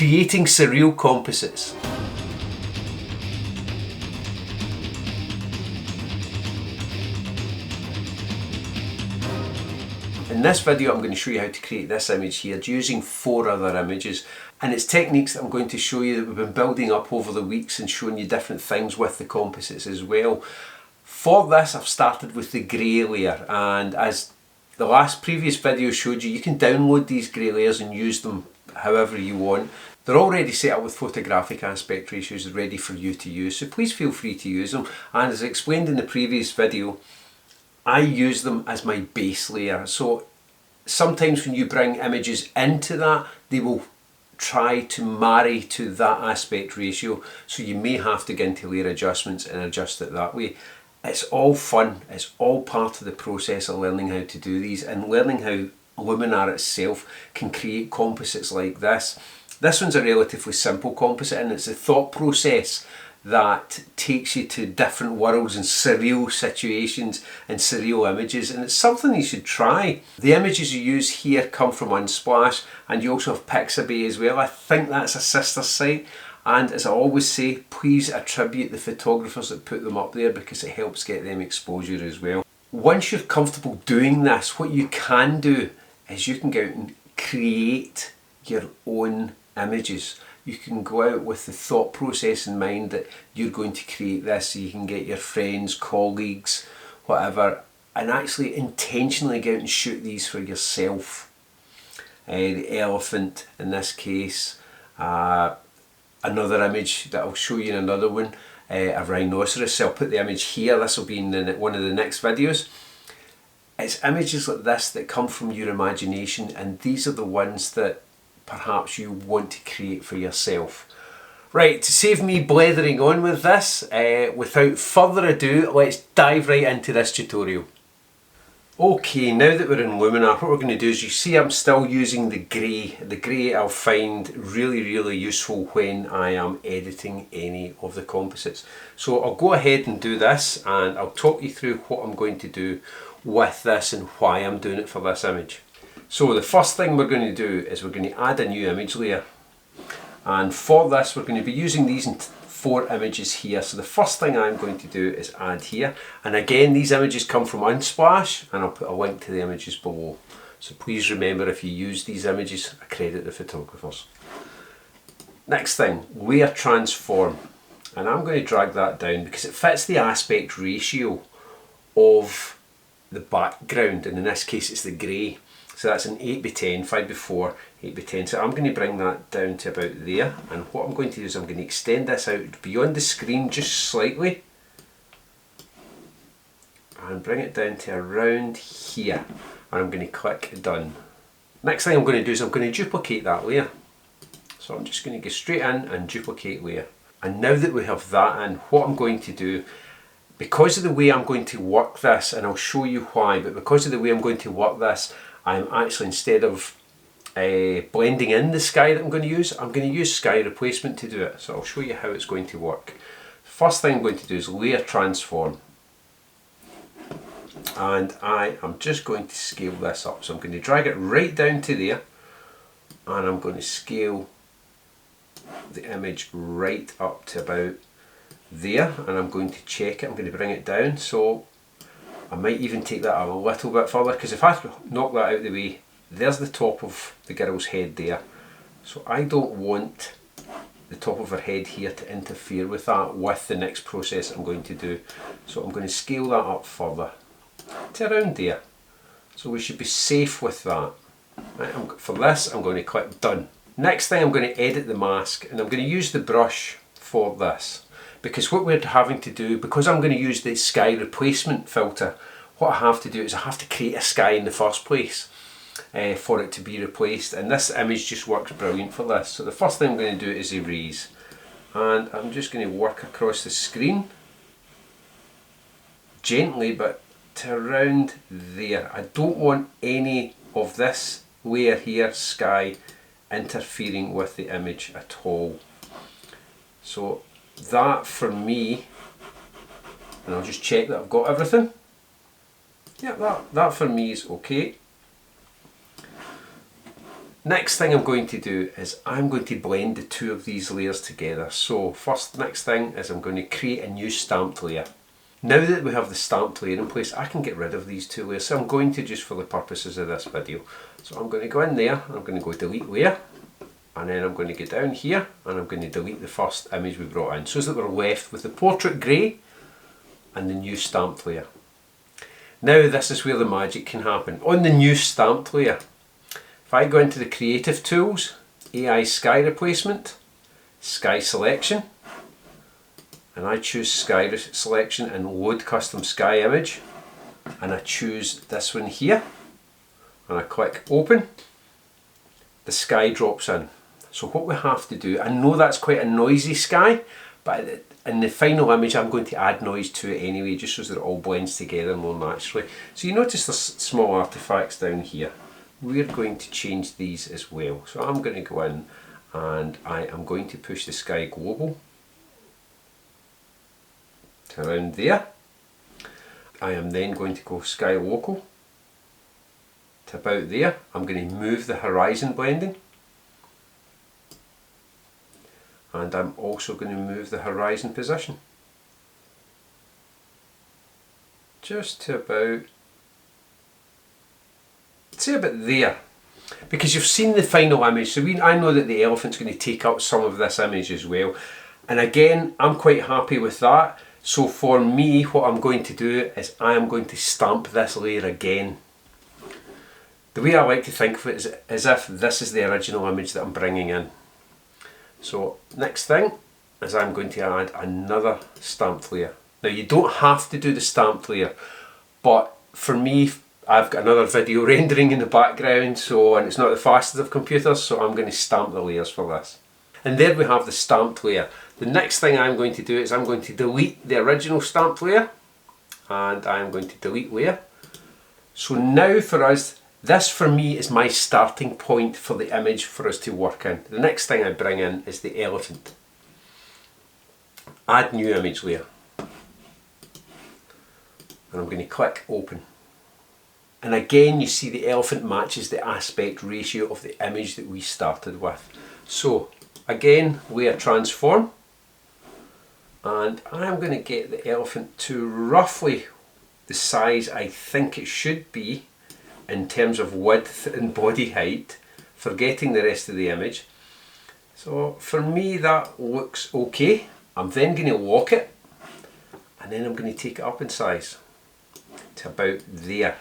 creating surreal composites. In this video I'm going to show you how to create this image here using 4 other images, and it's techniques that I'm going to show you that we've been building up over the weeks and showing you different things with the composites as well. For this I've started with the grey layer, and as the last previous video showed you, you can download these grey layers and use them however you want. They're already set up with photographic aspect ratios ready for you to use, so please feel free to use them. And as I explained in the previous video, I use them as my base layer. So sometimes when you bring images into that, they will try to marry to that aspect ratio, so you may have to get into layer adjustments and adjust it that way. It's all fun, it's all part of the process of learning how to do these and learning how Luminar itself can create composites like this. This one's a relatively simple composite, and it's the thought process that takes you to different worlds and surreal situations and surreal images, and it's something you should try. The images you use here come from Unsplash, and you also have Pixabay as well. I think that's a sister site, and as I always say, please attribute the photographers that put them up there because it helps get them exposure as well. Once you're comfortable doing this, what you can do is you can go out and create your own images. You can go out with the thought process in mind that you're going to create this, so you can get your friends, colleagues, whatever, and actually intentionally go out and shoot these for yourself. The elephant in this case, another image that I'll show you in another one, a rhinoceros. So I'll put the image here, this will be in one of the next videos. It's images like this that come from your imagination, and these are the ones that perhaps you want to create for yourself. Right, to save me blethering on with this, without further ado, let's dive right into this tutorial. Okay, now that we're in Luminar, what we're going to do is, you see I'm still using the grey. The grey I'll find really useful when I am editing any of the composites. So I'll go ahead and do this, and I'll talk you through what I'm going to do with this and why I'm doing it for this image. So the first thing we're going to do is we're going to add a new image layer, and for this we're going to be using these 4 images here. So the first thing I'm going to do is add here, and again these images come from Unsplash, and I'll put a link to the images below. So please remember, if you use these images, accredit the photographers. Next thing, layer transform, and I'm going to drag that down because it fits the aspect ratio of the background, and in this case it's the grey. So that's an 8x10, 5x4, 8x10. So I'm going to bring that down to about there, and what I'm going to do is I'm going to extend this out beyond the screen just slightly and bring it down to around here, and I'm going to click done. Next thing I'm going to do is I'm going to duplicate that layer. So I'm just going to go straight in and duplicate layer. And now that we have that in, what I'm going to do, because of the way I'm going to work this, and I'll show you why, but because of the way I'm going to work this, I'm actually, instead of blending in the sky that I'm going to use sky replacement to do it. So I'll show you how it's going to work. First thing I'm going to do is layer transform, and I am just going to scale this up. So I'm going to drag it right down to there, and I'm going to scale the image right up to about there, and I'm going to check it. I'm going to bring it down, so I might even take that a little bit further, because if I knock that out of the way, there's the top of the girl's head there. So I don't want the top of her head here to interfere with that, with the next process I'm going to do. So I'm going to scale that up further to around there. So we should be safe with that. Right, for this I'm going to click done. Next thing, I'm going to edit the mask, and I'm going to use the brush for this. Because what we're having to do, because I'm going to use the sky replacement filter, what I have to do is I have to create a sky in the first place for it to be replaced, and this image just works brilliant for this. So the first thing I'm going to do is erase, and I'm just going to work across the screen gently, but to around there. I don't want any of this layer here, sky, interfering with the image at all. So that for me, and I'll just check that I've got everything. Yeah, that for me is okay. Next thing I'm going to do is I'm going to blend the two of these layers together. So next thing is I'm going to create a new stamped layer. Now that we have the stamped layer in place, I can get rid of these two layers. So I'm going to, just for the purposes of this video. So I'm going to go in there, and I'm going to go delete layer. And then I'm going to go down here, and I'm going to delete the first image we brought in. So that we're left with the portrait grey and the new stamped layer. Now this is where the magic can happen. On the new stamped layer, if I go into the creative tools, AI sky replacement, sky selection, and I choose sky selection and load custom sky image, and I choose this one here, and I click open, the sky drops in. So what we have to do, I know that's quite a noisy sky, but in the final image I'm going to add noise to it anyway, just so that it all blends together more naturally. So you notice the small artifacts down here. We're going to change these as well. So I'm going to go in and I am going to push the sky global to around there. I am then going to go sky local to about there. I'm going to move the horizon blending, and I'm also going to move the horizon position just to about, say about there, because you've seen the final image. So I know that the elephant's going to take up some of this image as well, and again I'm quite happy with that. So for me, what I'm going to do is I am going to stamp this layer again. The way I like to think of it is as if this is the original image that I'm bringing in. So next thing is I'm going to add another stamped layer. Now you don't have to do the stamped layer, but for me, I've got another video rendering in the background, and it's not the fastest of computers, so I'm going to stamp the layers for this. And there we have the stamped layer. The next thing I'm going to do is I'm going to delete the original stamped layer, and I'm going to delete layer. So now for us, this for me is my starting point for the image for us to work in. The next thing I bring in is the elephant. Add new image layer. And I'm going to click open. And again you see the elephant matches the aspect ratio of the image that we started with. So again, layer transform. And I'm going to get the elephant to roughly the size I think it should be in terms of width and body height, forgetting the rest of the image. So for me that looks okay. I'm then going to lock it, and then I'm going to take it up in size to about there.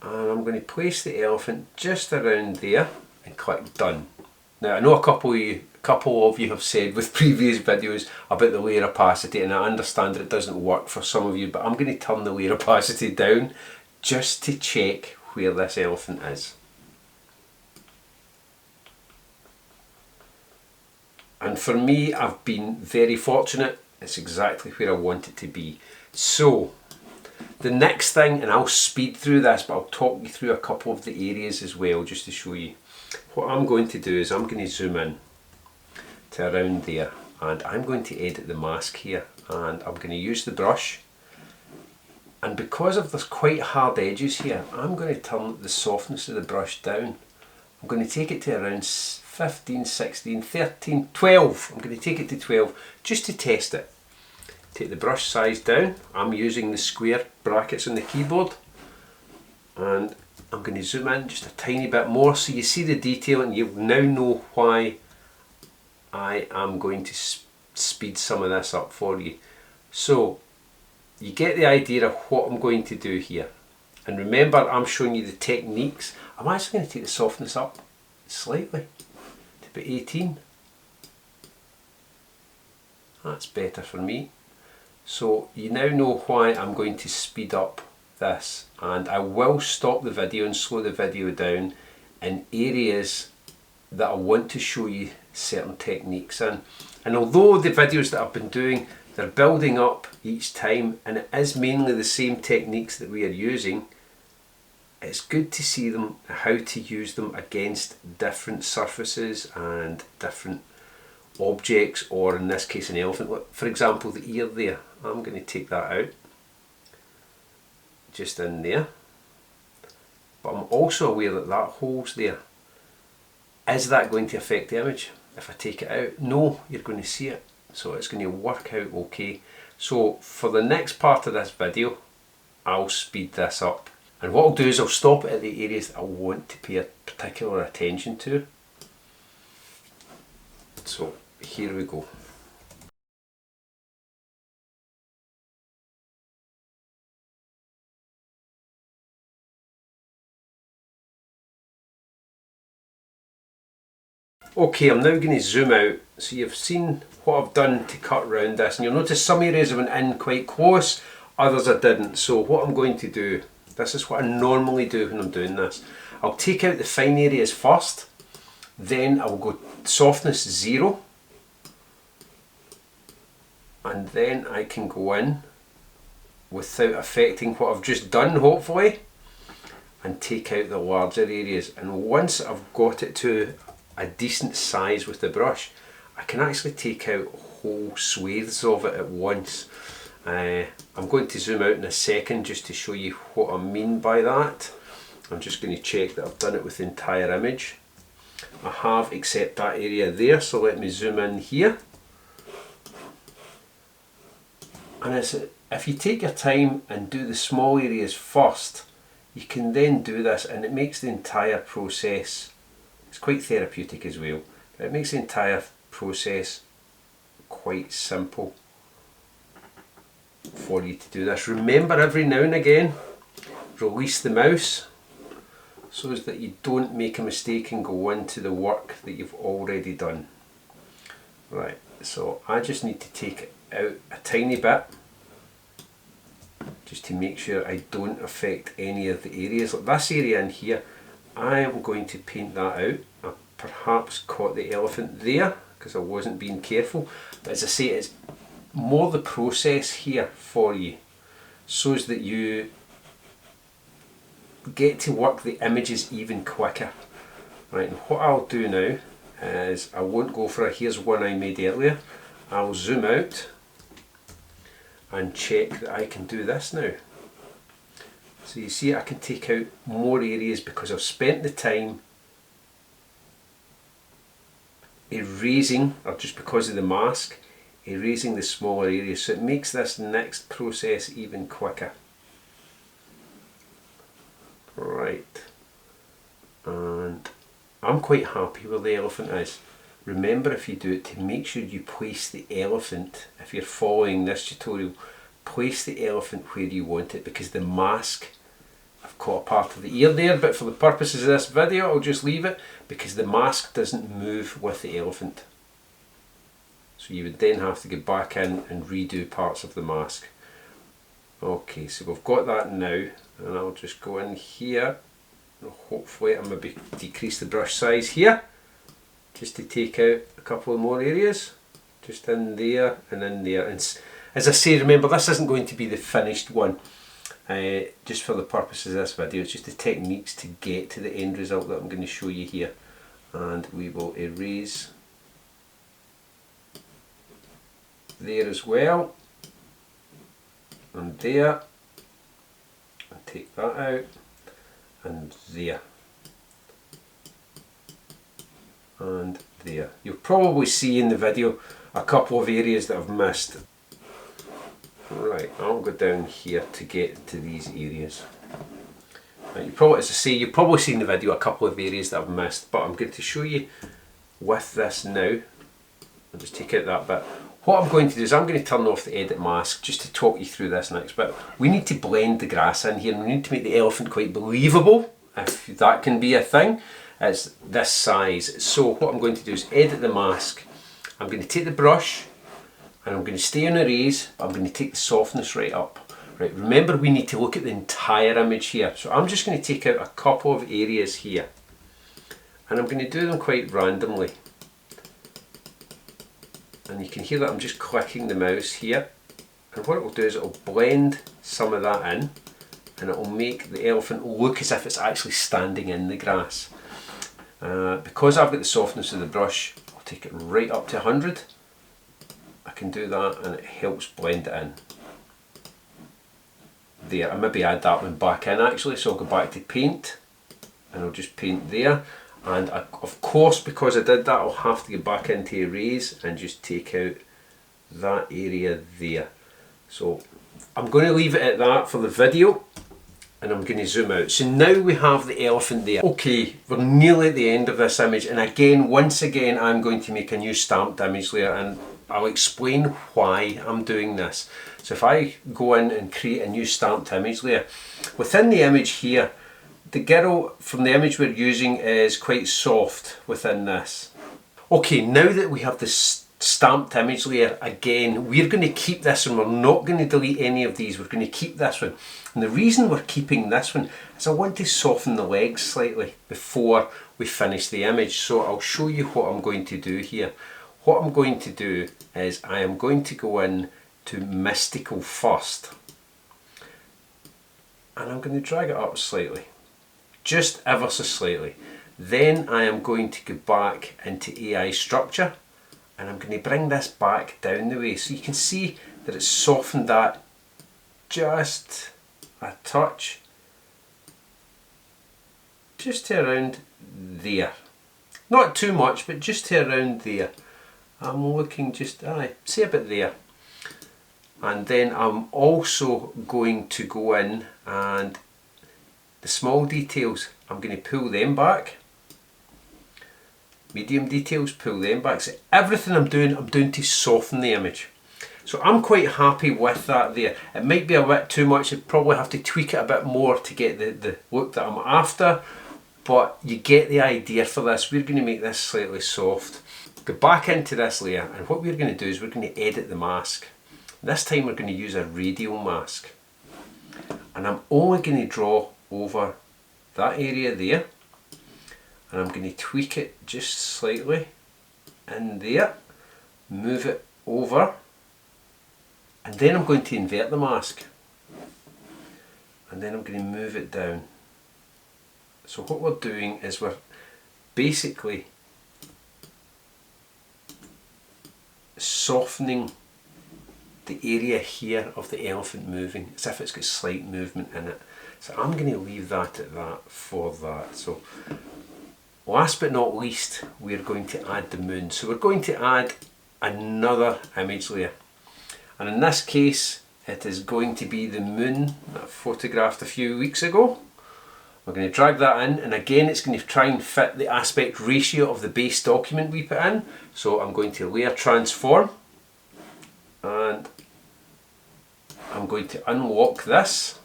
And I'm going to place the elephant just around there and click done. Now I know a couple of you have said with previous videos about the layer opacity, and I understand that it doesn't work for some of you, but I'm going to turn the layer opacity down just to check where this elephant is. And for me, I've been very fortunate. It's exactly where I want it to be. So the next thing, and I'll speed through this, but I'll talk you through a couple of the areas as well, just to show you. What I'm going to do is I'm going to zoom in to around there, and I'm going to edit the mask here, and I'm going to use the brush. And because of this quite hard edges here, I'm going to turn the softness of the brush down. I'm going to take it to around 15, 16, 13, 12. I'm going to take it to 12 just to test it. Take the brush size down. I'm using the square brackets on the keyboard. And I'm going to zoom in just a tiny bit more so you see the detail, and you now know why I am going to speed some of this up for you. So you get the idea of what I'm going to do here. And remember, I'm showing you the techniques. I'm actually going to take the softness up slightly to about 18. That's better for me. So you now know why I'm going to speed up this, and I will stop the video and slow the video down in areas that I want to show you certain techniques in. And although the videos that I've been doing, they're building up each time, and it is mainly the same techniques that we are using, it's good to see them, how to use them against different surfaces and different objects, or in this case an elephant. For example, the ear there, I'm going to take that out, just in there, but I'm also aware that that hole's there. Is that going to affect the image? If I take it out, no, you're going to see it. So it's going to work out okay. So for the next part of this video, I'll speed this up. And what I'll do is I'll stop it at the areas that I want to pay particular attention to. So here we go. Okay, I'm now going to zoom out. So you've seen what I've done to cut around this, and you'll notice some areas I went in quite close, others I didn't. So what I'm going to do, this is what I normally do when I'm doing this. I'll take out the fine areas first, then I'll go softness 0, and then I can go in without affecting what I've just done, hopefully, and take out the larger areas. And once I've got it to a decent size with the brush, I can actually take out whole swathes of it at once. I'm going to zoom out in a second just to show you what I mean by that. I'm just going to check that I've done it with the entire image. I have, except that area there, so let me zoom in here. And if you take your time and do the small areas first, you can then do this, and it makes the entire process, it's quite therapeutic as well, but it makes the entire process quite simple for you to do this. Remember, every now and again, release the mouse so that you don't make a mistake and go into the work that you've already done. Right, so I just need to take it out a tiny bit just to make sure I don't affect any of the areas. Like this area in here, I am going to paint that out. I perhaps caught the elephant there because I wasn't being careful, but as I say, it's more the process here for you so that you get to work the images even quicker. Right, and what I'll do now is I won't go for a here's one I made earlier. I'll zoom out and check that I can do this now. So you see, I can take out more areas because I've spent the time erasing, or just because of the mask, erasing the smaller areas. So it makes this next process even quicker. Right, and I'm quite happy where the elephant is. Remember, if you do it, to make sure you place the elephant, if you're following this tutorial, place the elephant where you want it, because the mask, I've caught a part of the ear there, but for the purposes of this video I'll just leave it because the mask doesn't move with the elephant. So you would then have to go back in and redo parts of the mask. Okay, so we've got that now, and I'll just go in here and hopefully I'll maybe decrease the brush size here just to take out a couple of more areas, just in there and in there. And as I say, remember, this isn't going to be the finished one, just for the purposes of this video. It's just the techniques to get to the end result that I'm going to show you here. And we will erase there as well, and there, and take that out, and there, and there. You'll probably see in the video a couple of areas that I've missed. Right, I'll go down here to get to these areas. Right, you probably, as I say, you've probably seen in the video a couple of areas that I've missed, but I'm going to show you with this now. I'll just take out that bit. What I'm going to do is I'm going to turn off the edit mask just to talk you through this next bit. We need to blend the grass in here, and we need to make the elephant quite believable, if that can be a thing. It's this size. So what I'm going to do is edit the mask. I'm going to take the brush and I'm going to stay on erase, but I'm going to take the softness right up. Right, remember, we need to look at the entire image here. So I'm just going to take out a couple of areas here, and I'm going to do them quite randomly. And you can hear that I'm just clicking the mouse here, and what it will do is it will blend some of that in, and it will make the elephant look as if it's actually standing in the grass. Because I've got the softness of the brush, I'll take it right up to 100. I can do that, and it helps blend it in. There, I maybe add that one back in actually, so I'll go back to paint, and I'll just paint there. And of course, because I did that, I'll have to get back into erase and just take out that area there. So I'm going to leave it at that for the video, and I'm going to zoom out. So now we have the elephant there. Okay, we're nearly at the end of this image, and again, once again, I'm going to make a new stamped image layer, and I'll explain why I'm doing this. So if I go in and create a new stamped image layer, within the image here, the girl from the image we're using is quite soft within this. Okay, now that we have this stamped image layer, again, we're going to keep this one. We're not going to delete any of these. We're going to keep this one. And the reason we're keeping this one is I want to soften the legs slightly before we finish the image. So I'll show you what I'm going to do here. What I'm going to do is I am going to go in to Mystical first. And I'm going to drag it up slightly. Just ever so slightly. Then I am going to go back into AI structure, and I'm going to bring this back down the way so you can see that it's softened that just a touch, just to around there. Not too much, but just to around there. I'm looking just, say about there. And then I'm also going to go in, and the small details, I'm going to pull them back. Medium details, pull them back. So everything I'm doing to soften the image. So I'm quite happy with that there. It might be a bit too much. I'd probably have to tweak it a bit more to get the look that I'm after. But you get the idea for this. We're going to make this slightly soft. Go back into this layer, and what we're going to do is we're going to edit the mask. This time we're going to use a radial mask. And I'm only going to draw over that area there. And I'm going to tweak it just slightly in there, move it over, and then I'm going to invert the mask, and then I'm going to move it down. So what we're doing is we're basically softening the area here of the elephant moving, as if it's got slight movement in it. So I'm going to leave that at that for that. So last but not least, we're going to add the moon. So we're going to add another image layer. And in this case, it is going to be the moon that I photographed a few weeks ago. We're going to drag that in, and again, it's going to try and fit the aspect ratio of the base document we put in. So I'm going to layer transform, and I'm going to unlock this,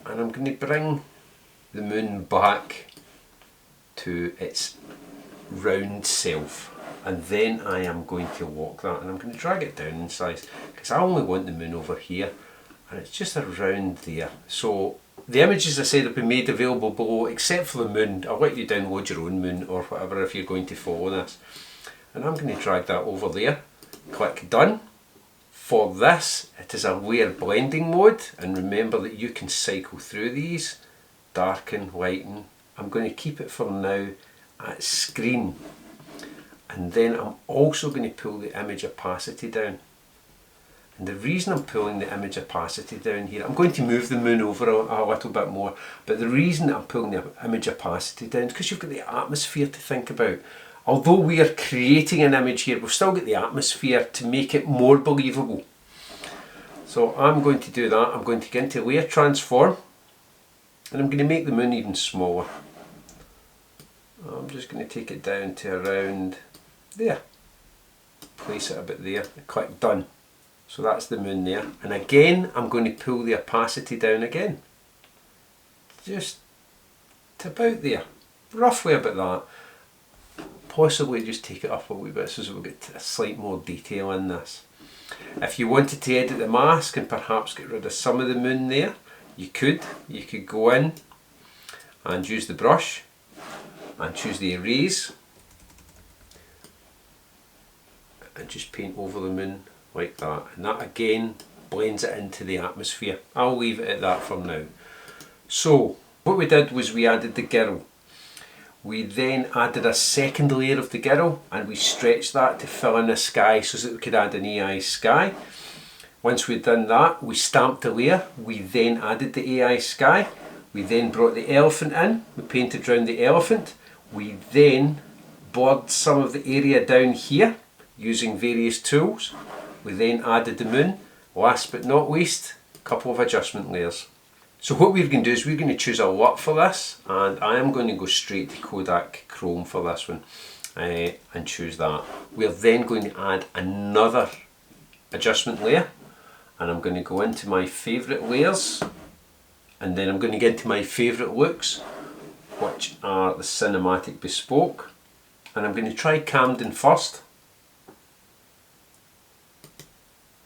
and I'm going to bring the moon back to its round self, and then I am going to lock that, and I'm going to drag it down in size because I only want the moon over here, and it's just around there. So the images I said have been made available below, except for the moon. I'll let you download your own moon or whatever if you're going to follow this, and I'm going to drag that over there. Click done. For this, it is a layer blending mode, and remember that you can cycle through these, darken, lighten. I'm going to keep it for now at screen, and then I'm also going to pull the image opacity down. And the reason I'm pulling the image opacity down here, I'm going to move the moon over a little bit more, but the reason I'm pulling the image opacity down is because you've got the atmosphere to think about. Although we are creating an image here, we've still got the atmosphere to make it more believable. So I'm going to do that. I'm going to get into layer transform, and I'm going to make the moon even smaller. I'm just going to take it down to around there. Place it a bit there, click done. So that's the moon there. And again, I'm going to pull the opacity down again. Just to about there, roughly about that. Possibly just take it up a wee bit so we'll get a slight more detail in this. If you wanted to edit the mask and perhaps get rid of some of the moon there, you could. You could go in and use the brush and choose the erase and just paint over the moon like that, and that again blends it into the atmosphere. I'll leave it at that for now. So what we did was we added the girl. We then added a second layer of the girl, and we stretched that to fill in a sky so that we could add an AI sky. Once we'd done that, we stamped the layer. We then added the AI sky. We then brought the elephant in, we painted around the elephant. We then blurred some of the area down here using various tools. We then added the moon. Last but not least, a couple of adjustment layers. So what we're going to do is we're going to choose a LUT for this, and I am going to go straight to Kodak Chrome for this one and choose that. We're then going to add another adjustment layer, and I'm going to go into my favourite layers, and then I'm going to get into my favourite looks, which are the Cinematic Bespoke, and I'm going to try Camden first.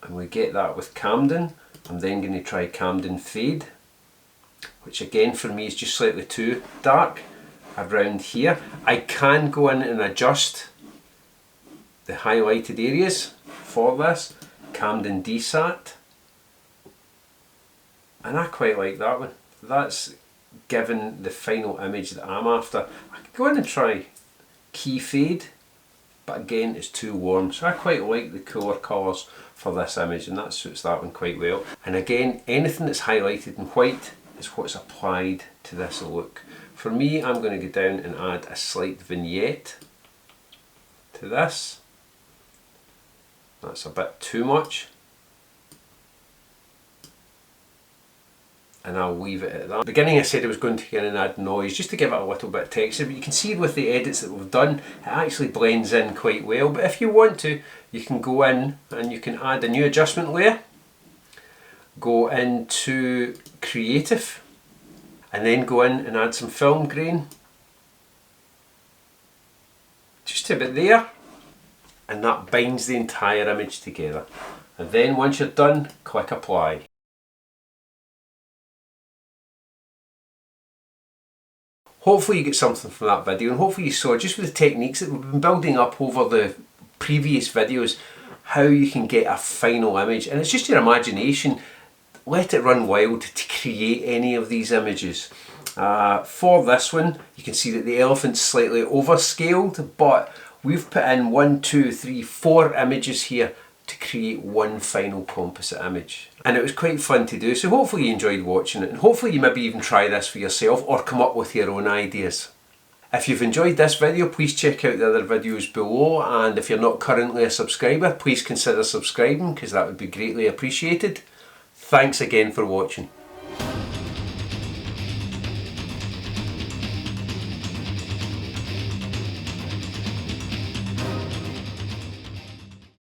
And we get that with Camden. I'm then going to try Camden Fade, which again for me is just slightly too dark around here. I can go in and adjust the highlighted areas for this. Camden Desat, and I quite like that one. That's given the final image that I'm after. I could go in and try Key Fade, but again it's too warm, so I quite like the cooler colours for this image, and that suits that one quite well. And again, anything that's highlighted in white is what's applied to this look. For me, I'm going to go down and add a slight vignette to this. That's a bit too much, and I'll leave it at that. At the beginning I said I was going to go in and add noise just to give it a little bit of texture, but you can see with the edits that we've done, it actually blends in quite well. But if you want to, you can go in and you can add a new adjustment layer, go into Creative, and then go in and add some film grain, just to about there, and that binds the entire image together. And then once you're done, click Apply. Hopefully you get something from that video, and hopefully you saw just with the techniques that we've been building up over the previous videos how you can get a final image. And it's just your imagination. Let it run wild to create any of these images. For this one, you can see that the elephant's slightly overscaled, but we've put in 1, 2, 3, 4 images here to create one final composite image. And it was quite fun to do, so hopefully you enjoyed watching it, and hopefully you maybe even try this for yourself or come up with your own ideas. If you've enjoyed this video, please check out the other videos below, and if you're not currently a subscriber, please consider subscribing, because that would be greatly appreciated. Thanks again for watching.